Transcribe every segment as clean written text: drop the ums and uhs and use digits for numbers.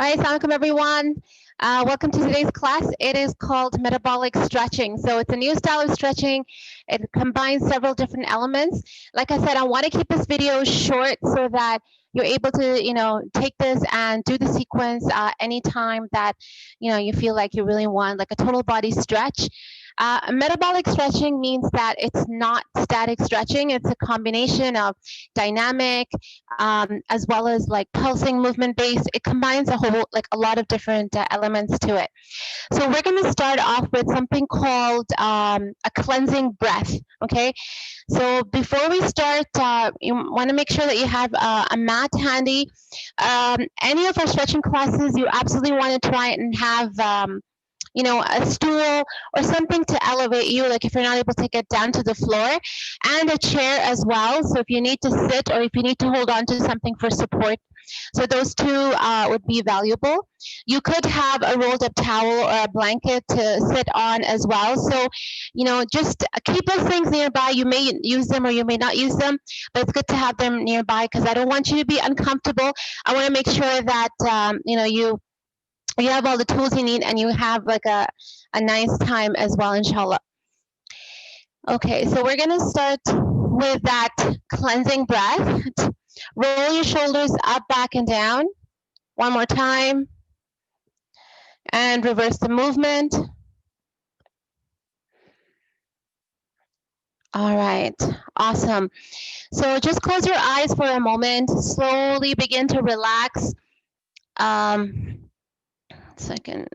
All right, assalamualaikum everyone. Welcome to today's class. It is called metabolic stretching. So it's a new style of stretching. It combines several different elements. Like I said, I want to keep this video short so that you're able to, take this and do the sequence anytime that, you feel like you really want like a total body stretch. Metabolic stretching means that it's not static stretching. It's a combination of dynamic as well as like pulsing movement based. It combines a lot of different elements to it. So we're going to start off with something called a cleansing breath. Okay. So before we start, you want to make sure that you have a mat handy. Any of our stretching classes, you absolutely want to try and have a stool or something to elevate you, like if you're not able to get down to the floor, and a chair as well. So if you need to sit or if you need to hold on to something for support, so those two would be valuable. You could have a rolled up towel or a blanket to sit on as well. So, just keep those things nearby. You may use them or you may not use them, but it's good to have them nearby because I don't want you to be uncomfortable. I want to make sure that, you have all the tools you need and you have like a nice time as well, inshallah. Okay, so we're going to start with that cleansing breath. Roll your shoulders up, back, and down. One more time. And reverse the movement. All right, awesome. So just close your eyes for a moment. Slowly begin to relax. Second.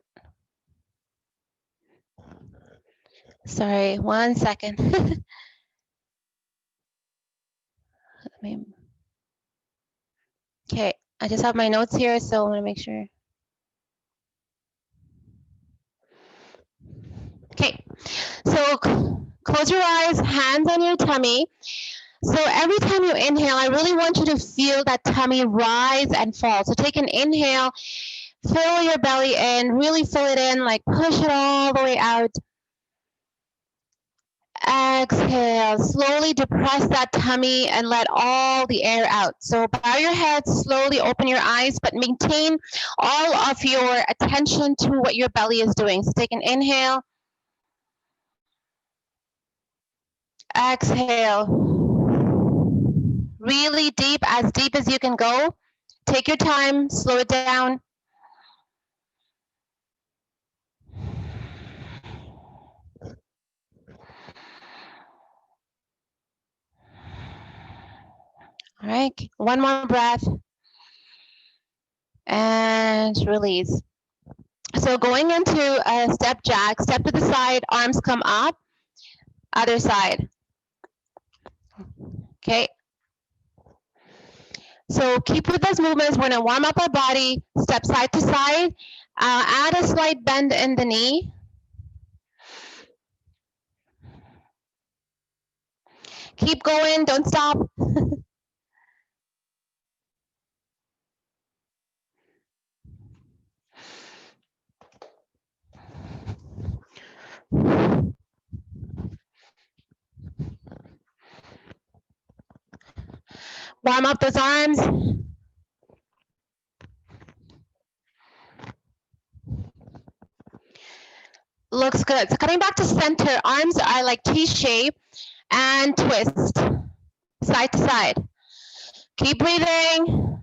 Sorry, 1 second. Okay, I just have my notes here, so I want to make sure. Okay, so close your eyes, hands on your tummy. So every time you inhale, I really want you to feel that tummy rise and fall. So take an inhale, fill your belly in, really fill it in, like push it all the way out. Exhale, slowly depress that tummy and let all the air out. So bow your head, slowly open your eyes, but maintain all of your attention to what your belly is doing. So take an inhale. Exhale. Really deep as you can go. Take your time, slow it down. All right, one more breath. And release. So going into a step jack, step to the side, arms come up, other side. Okay. So keep with those movements. We're going to warm up our body, step side to side, add a slight bend in the knee. Keep going, don't stop. Warm up those arms. Looks good. So coming back to center, arms are like T-shape and twist, side to side. Keep breathing.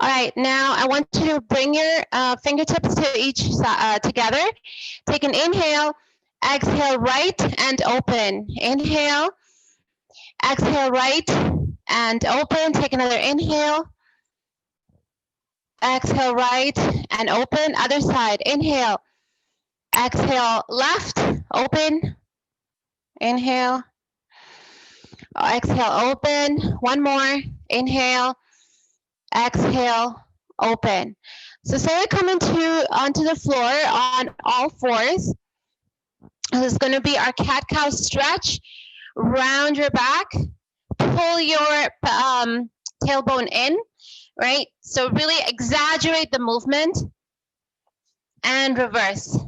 All right, now I want you to bring your fingertips to each together. Take an inhale, exhale right and open. Inhale, exhale right and open. Take another inhale. Exhale right and open. Other side. Inhale, exhale left, open. Inhale, exhale open. One more. Inhale, exhale, open. So slowly come onto the floor on all fours. This is going to be our cat-cow stretch. Round your back, pull your tailbone in, right? So really exaggerate the movement and reverse.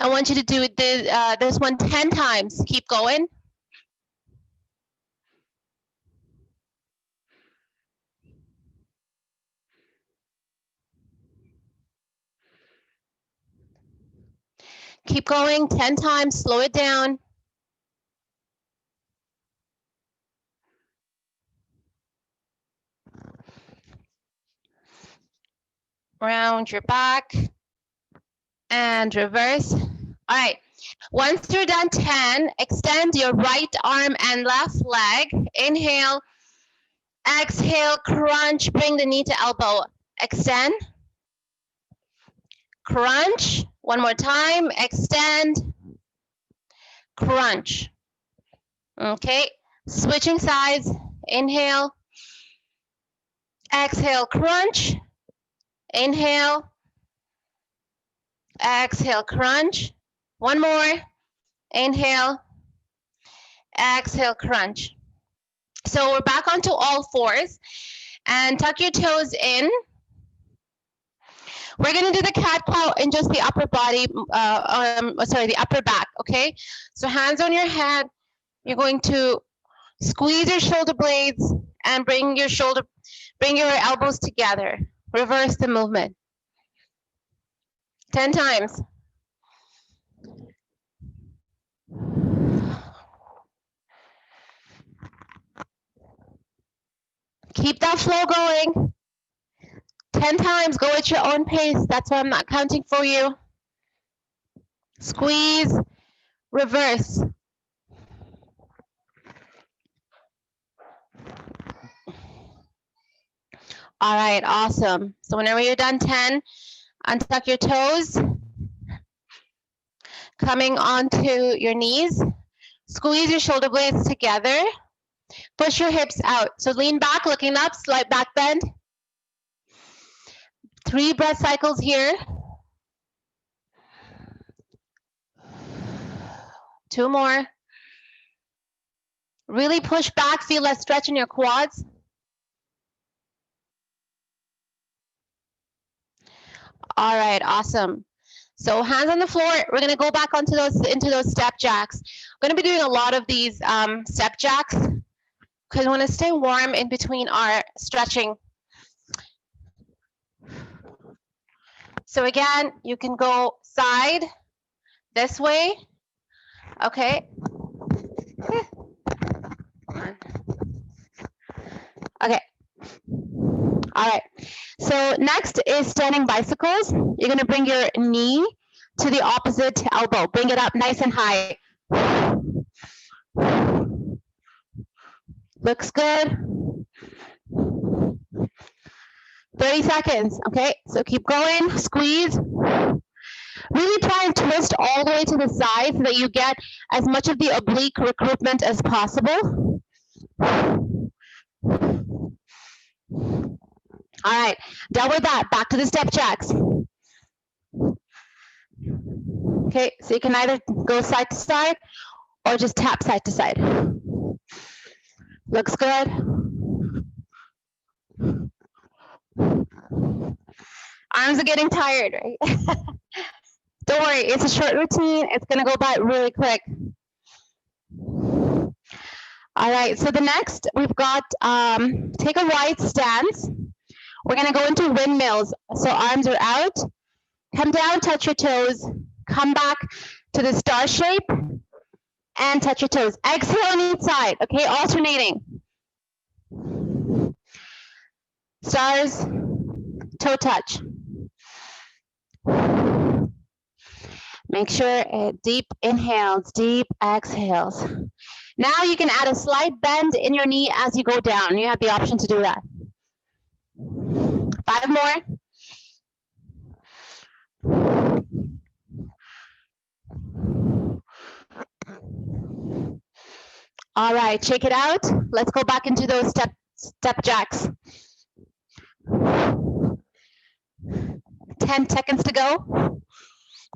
I want you to do this one 10 times. Keep going. Keep going 10 times, slow it down. Round your back and reverse. All right, once you're done 10, extend your right arm and left leg. Inhale, exhale, crunch, bring the knee to elbow. Extend, crunch. One more time, extend, crunch. Okay, switching sides. Inhale, exhale, crunch. Inhale, exhale, crunch. One more. Inhale, exhale, crunch. So we're back onto all fours and tuck your toes in. We're gonna do the cat cow in just the upper body, the upper back, okay? So hands on your head, you're going to squeeze your shoulder blades and bring your elbows together. Reverse the movement. 10 times. Keep that flow going. 10 times, go at your own pace. That's why I'm not counting for you. Squeeze, reverse. All right, awesome. So whenever you're done 10, untuck your toes. Coming onto your knees. Squeeze your shoulder blades together. Push your hips out. So lean back, looking up, slight back bend. 3 breath cycles here. 2 more. Really push back, feel that stretch in your quads. All right, awesome. So hands on the floor. We're gonna go back into those step jacks. We're gonna be doing a lot of these step jacks because we wanna stay warm in between our stretching. So again, you can go side this way, okay? Okay, all right. So next is standing bicycles. You're gonna bring your knee to the opposite elbow. Bring it up nice and high. Looks good. 30 seconds, okay? So keep going, squeeze. Really try and twist all the way to the side so that you get as much of the oblique recruitment as possible. All right, done with that, back to the step jacks. Okay, so you can either go side to side or just tap side to side. Looks good. Arms are getting tired, right? Don't worry, it's a short routine. It's gonna go by really quick. All right, so the next we've got, take a wide stance. We're gonna go into windmills. So arms are out, come down, touch your toes, come back to the star shape and touch your toes. Exhale on each side, okay, alternating. Stars, toe touch. Make sure it deep inhales, deep exhales. Now you can add a slight bend in your knee as you go down. You have the option to do that. 5 more. All right, check it out. Let's go back into those step jacks. 10 seconds to go.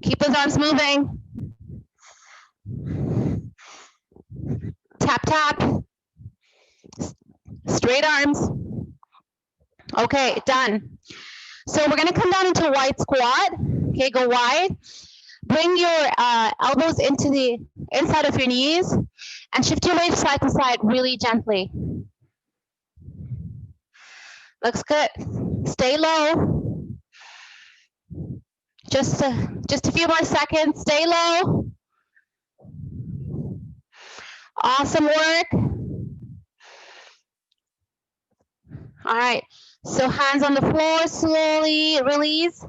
Keep those arms moving. Tap, tap. Straight arms. Okay, done. So we're gonna come down into a wide squat. Okay, go wide. Bring your elbows into the inside of your knees and shift your weight side to side really gently. Looks good. Stay low. Just a few more seconds. Stay low. Awesome work. All right. So hands on the floor, slowly release.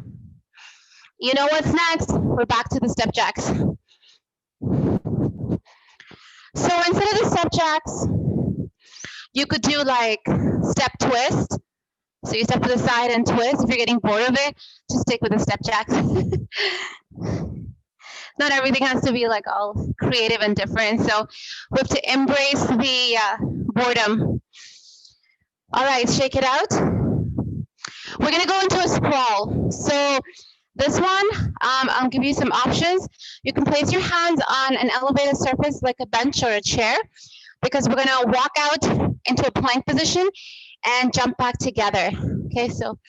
You know what's next? We're back to the step jacks. So instead of the step jacks, you could do like step twist. So you step to the side and twist. If you're getting bored of it, just stick with the step jacks. Not everything has to be like all creative and different. So we have to embrace the boredom. All right, shake it out. We're gonna go into a sprawl. So this one, I'll give you some options. You can place your hands on an elevated surface like a bench or a chair, because we're gonna walk out into a plank position and jump back together. Okay, so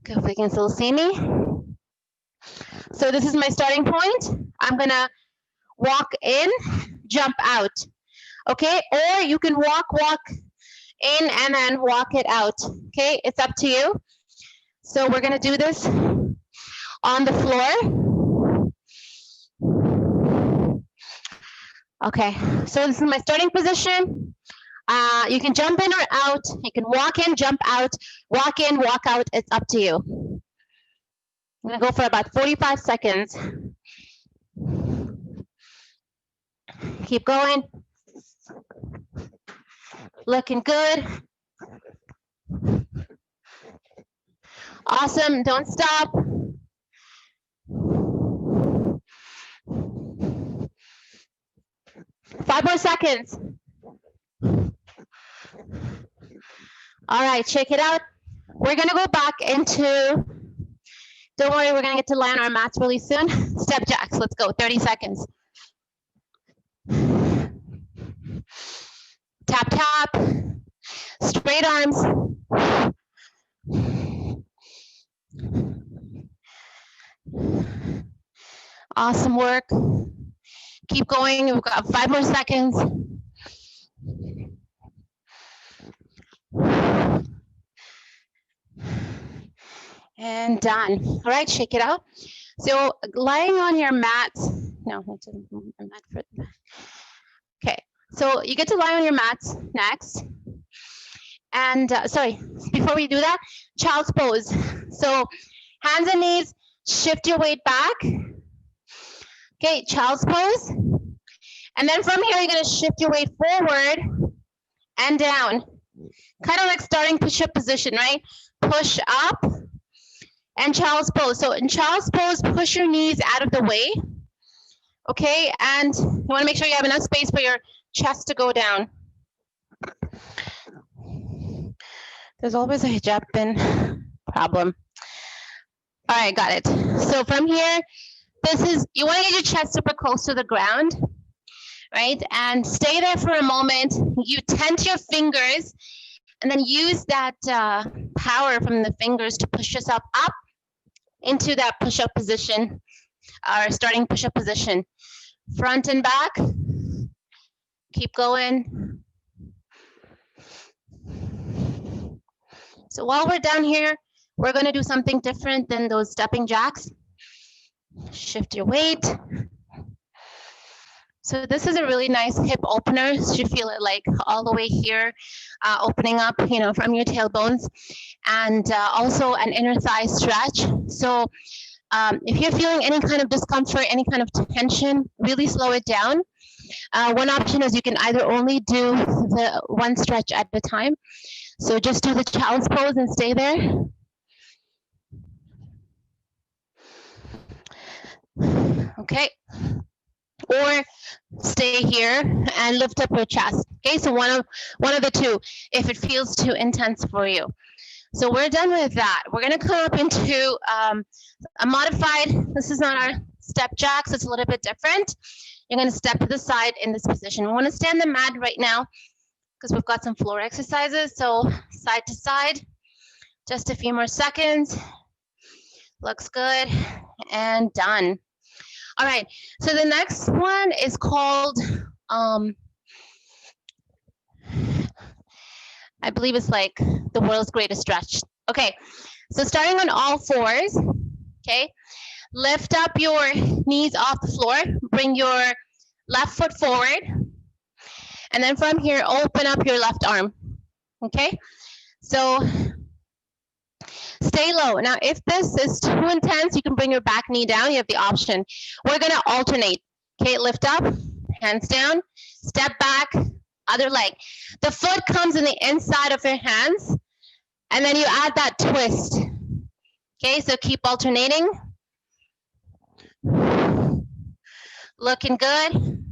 if you can still see me. So this is my starting point. I'm gonna walk in, jump out. Okay, or you can walk in and then walk it out. Okay, it's up to you. So we're gonna do this on the floor. Okay, so this is my starting position. You can jump in or out. You can walk in, jump out, walk in, walk out. It's up to you. I'm gonna go for about 45 seconds. Keep going. Looking good. Awesome, don't stop. Five more seconds. All right, check it out. We're gonna go back into, don't worry, we're gonna get to lie on our mats really soon. Step jacks, let's go, 30 seconds. Tap, tap, straight arms. Awesome work. Keep going, we've got 5 more seconds. And done. All right, shake it out. So lying on your mats, no, mat for, okay. So you get to lie on your mats next. And sorry, before we do that, child's pose. So hands and knees, shift your weight back. Okay, child's pose. And then from here, you're gonna shift your weight forward and down. Kind of like starting push-up position, right? Push up and child's pose. So in child's pose, push your knees out of the way. Okay, and you wanna make sure you have enough space for your chest to go down. There's always a hijab pin problem. All right, got it. So from here, this is, you wanna get your chest super close to the ground, right? And stay there for a moment. You tent your fingers and then use that power from the fingers to push yourself up into that push-up position, or starting push-up position. Front and back, keep going. So while we're down here, we're gonna do something different than those stepping jacks. Shift your weight. So this is a really nice hip opener. So you feel it like all the way here, opening up, you know, from your tailbones, and also an inner thigh stretch. So if you're feeling any kind of discomfort, any kind of tension, really slow it down. One option is you can either only do the one stretch at a time. So just do the child's pose and stay there. Okay. Or stay here and lift up your chest. Okay, so one of the two, if it feels too intense for you. So we're done with that. We're gonna come up into a modified, this is not our step jacks, it's a little bit different. You're gonna step to the side in this position. We wanna stay on the mat right now because we've got some floor exercises. So side to side, just a few more seconds. Looks good, and done. All right, so the next one is called, I believe it's like the world's greatest stretch. Okay, so starting on all fours, okay? Lift up your knees off the floor. Bring your left foot forward. And then from here, open up your left arm. Okay? So stay low. Now, if this is too intense, you can bring your back knee down. You have the option. We're going to alternate. Okay, lift up, hands down, step back, other leg. The foot comes in the inside of your hands, and then you add that twist. Okay, so keep alternating. Looking good.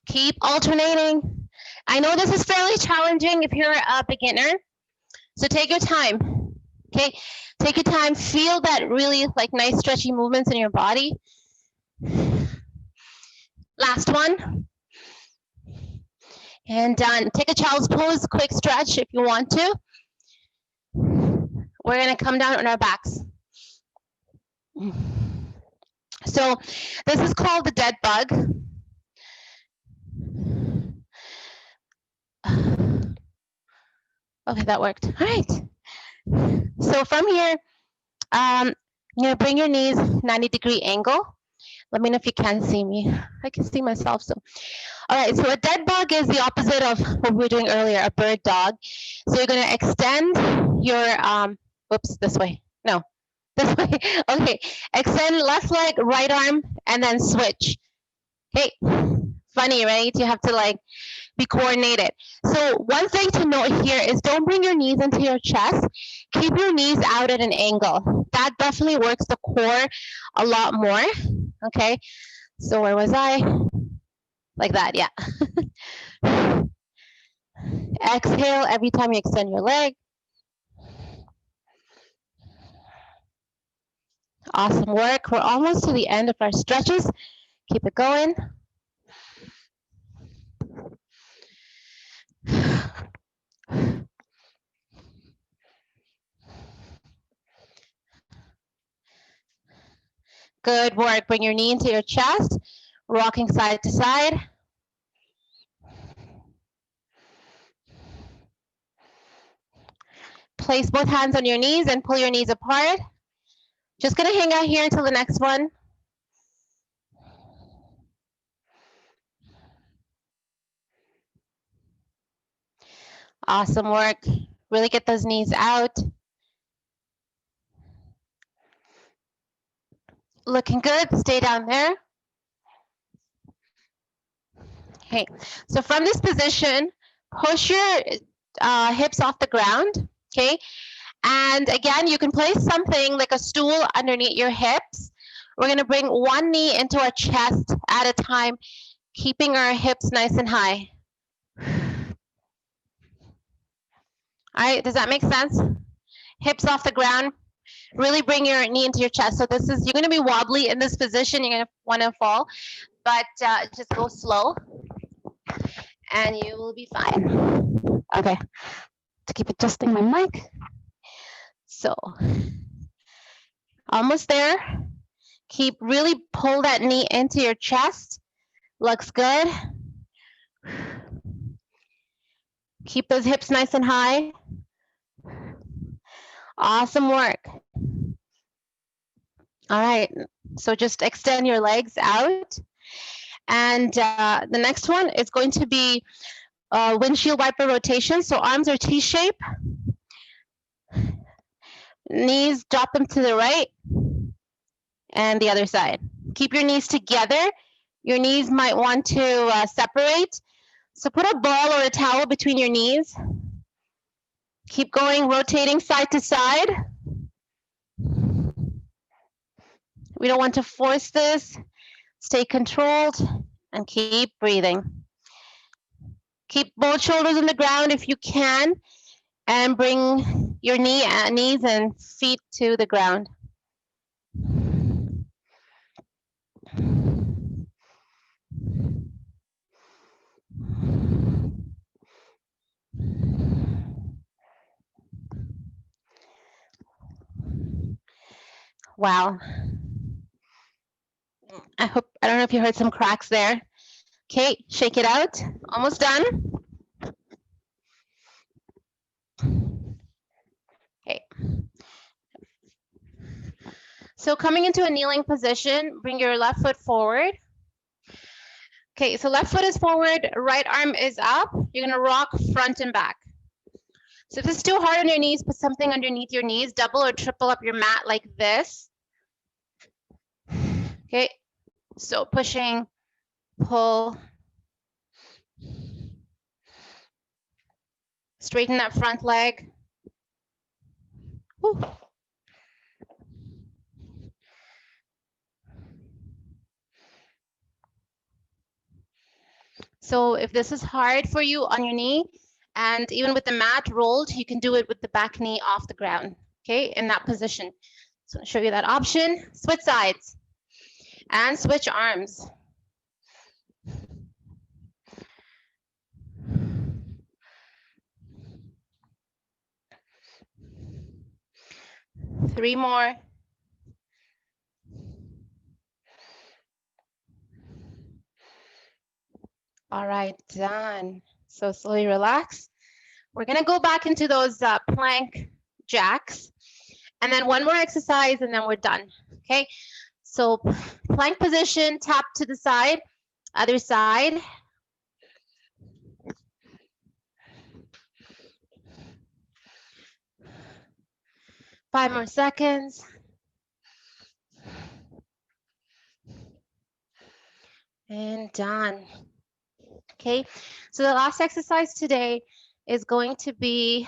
Keep alternating. I know this is fairly challenging if you're a beginner, so take your time. Okay, take your time. Feel that really like nice stretchy movements in your body. Last one. And done. Take a child's pose, quick stretch if you want to. We're gonna come down on our backs. So this is called the dead bug. Okay, that worked. All right. So from here, you're gonna bring your knees 90-degree angle. Let me know if you can see me. I can see myself. So, all right. So a dead bug is the opposite of what we were doing earlier, a bird dog. So you're gonna extend your whoops, this way. No, this way. Okay. Extend left leg, right arm, and then switch. Okay. Funny, right? You have to like be coordinated. So one thing to note here is don't bring your knees into your chest. Keep your knees out at an angle. That definitely works the core a lot more. Okay, so where was I? Like that, yeah. Exhale every time you extend your leg. Awesome work. We're almost to the end of our stretches. Keep it going. Good work. Bring your knee into your chest, rocking side to side. Place both hands on your knees and pull your knees apart. Just gonna hang out here until the next one. Awesome work. Really get those knees out. Looking good. Stay down there. Okay, so from this position, push your hips off the ground, okay? And again, you can place something like a stool underneath your hips. We're gonna bring one knee into our chest at a time, keeping our hips nice and high. All right, does that make sense? Hips off the ground. Really bring your knee into your chest. So this is, you're gonna be wobbly in this position. You're gonna wanna fall, but just go slow and you will be fine. Okay, to keep adjusting my mic. So, almost there. Keep really pull that knee into your chest. Looks good. Keep those hips nice and high. Awesome work. All right, so just extend your legs out. And the next one is going to be windshield wiper rotation. So arms are T-shape. Knees, drop them to the right. And the other side. Keep your knees together. Your knees might want to separate. So put a ball or a towel between your knees. Keep going, rotating side to side. We don't want to force this. Stay controlled and keep breathing. Keep both shoulders on the ground if you can, and bring your knees and feet to the ground. Wow. I don't know if you heard some cracks there. Okay, shake it out. Almost done. Okay. So coming into a kneeling position, bring your left foot forward. Okay, so left foot is forward, right arm is up. You're gonna rock front and back. So if it's too hard on your knees, put something underneath your knees, double or triple up your mat like this. Okay, so pushing, pull, straighten that front leg. Woo. So if this is hard for you on your knee, and even with the mat rolled, you can do it with the back knee off the ground, okay, in that position. So I'll show you that option. Switch sides and switch arms. Three more. All right, done. So slowly relax. We're gonna go back into those plank jacks, and then one more exercise, and then we're done, okay? So plank position, tap to the side, other side. Five more seconds. And done. Okay, so the last exercise today is going to be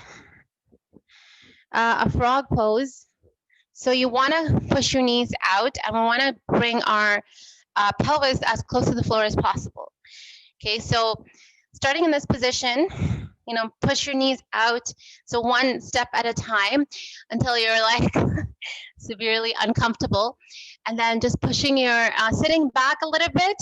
a frog pose. So you want to push your knees out, and we want to bring our pelvis as close to the floor as possible. Okay, so starting in this position, you know, push your knees out. So one step at a time until you're like severely uncomfortable. And then just pushing your, sitting back a little bit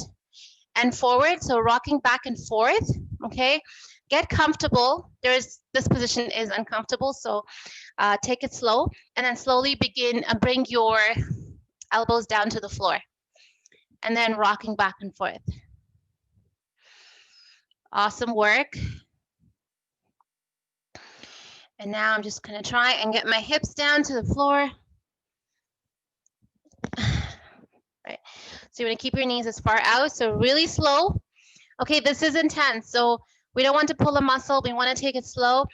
and forward. So rocking back and forth, okay? Get comfortable. This position is uncomfortable, so take it slow. And then slowly begin, bring your elbows down to the floor. And then rocking back and forth. Awesome work. And now I'm just gonna try and get my hips down to the floor. Right. So you wanna keep your knees as far out, so really slow. Okay, this is intense, so we don't want to pull a muscle, we wanna take it slow.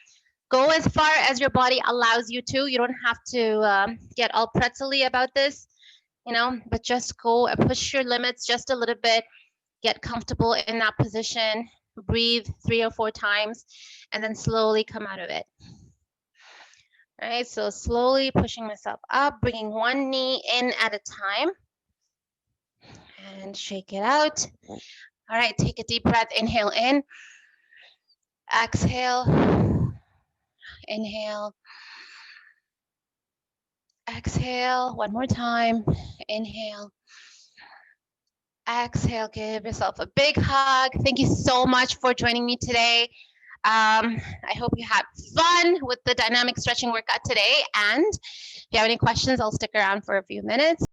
Go as far as your body allows you to. You don't have to get all pretzel-y about this, you know, but just go and push your limits just a little bit, get comfortable in that position, breathe 3 or 4 times, and then slowly come out of it. All right, so slowly pushing myself up, bringing one knee in at a time, and shake it out. All right, take a deep breath, inhale in, exhale, inhale, exhale, one more time, inhale, exhale, give yourself a big hug. Thank you so much for joining me today. I hope you had fun with the dynamic stretching workout today, and if you have any questions, I'll stick around for a few minutes.